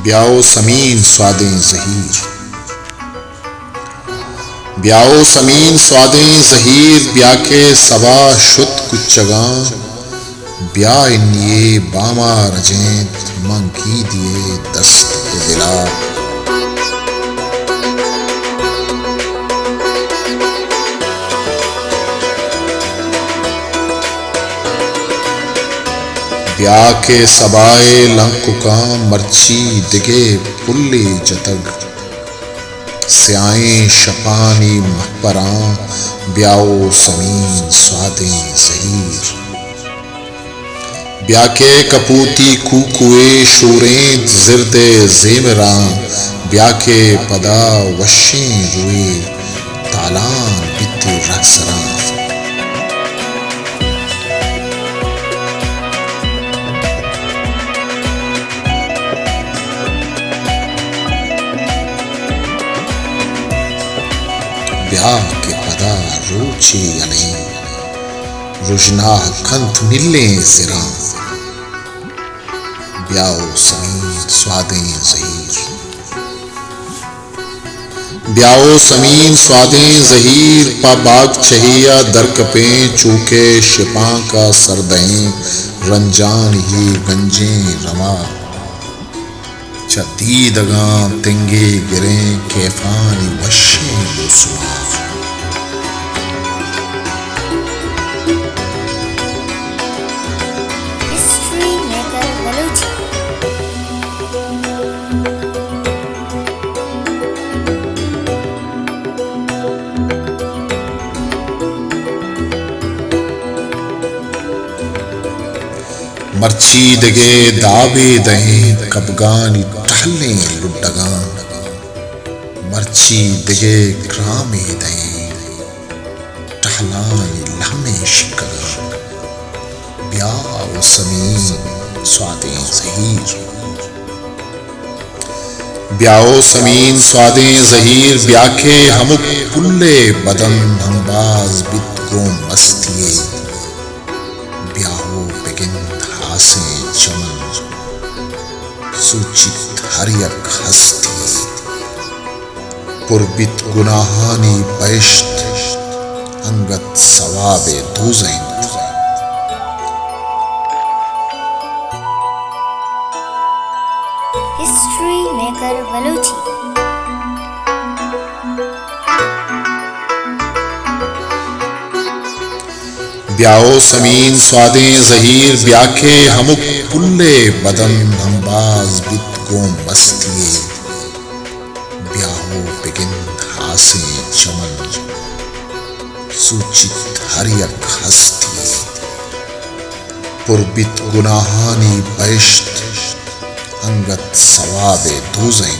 ब्याओ समीन स्वादें ज़हीर, ब्याओ समीन स्वादें ज़हीर, ब्या के सबा शुत कुचगां, ब्या इन्निये बामा रजेंत मंकी दिए दस्त दिला। ब्या के सबाए लंकुका मर्ची दिगे पुल्ले जतग, स्याएं शपानी महपरां, ब्याओ समीन स्वादें ज़हीर। ब्या के कपूती कुकुए शूरें जिरदे ज़ेमरां, ब्या के पदा वशें रुए तालान बित रखसरां। ब्या के पदा रोचे अले, रुजना खंत मिले ज़िरां, ब्याओ समीन स्वादें ज़हीर। ब्याओ समीन स्वादें ज़हीर, पाबाग चहिया दरकपें चूके शिपां का सरदें, रंजान ही गंजें रवा, चदीदगां तिंगे गिरें कैफानी वशें बुसुआ। मर्ची दगे दाबे दहें कबगानी टहलें लुड्डगां, मर्ची दगे ग्रामे दहें टहलानी लहमें शिकगां, ब्याओ समीन स्वादें ज़हीर। ब्याओ समीन स्वादें ज़हीर, ब्या के हमुक पुल्ले बदन भंबाज बितगो मस्तिये, ब्याओ बिगिन हासे चमन सूचित हरियक हस्ती, पुरबित गुनाहानी बैश्त अंगत सवाबे दूज़ें। History maker Balochi. ब्याओ समीन स्वादें ज़हीर, ब्या के हमुक पुल्ले बदन भंबाज बितगो मस्तिये, ब्याओ बिगिंद हासे चमन सूचित हरियक हस्ती, पुरबित गुनाहानी बैश्त अंगत सवाबे दूज़ें।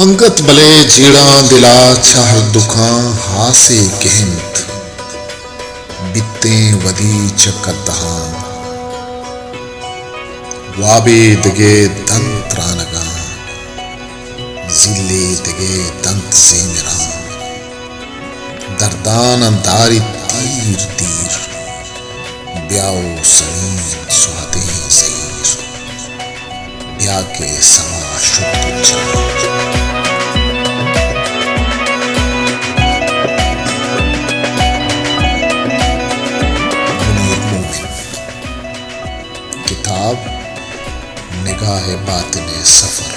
अंगत बले जीड़ा दिला चाह दुखां हासे कहमत, बित्तें वदी चकदहां, वाबे दगे दंत रानगां, जिले दगे दंत ज़ेमरां, दरदान अंदारी तीर तीर, ब्याओ समीन स्वादें ज़हीर, ब्या के समा शुद्ध चला। किताब निगाह बातिने सफर।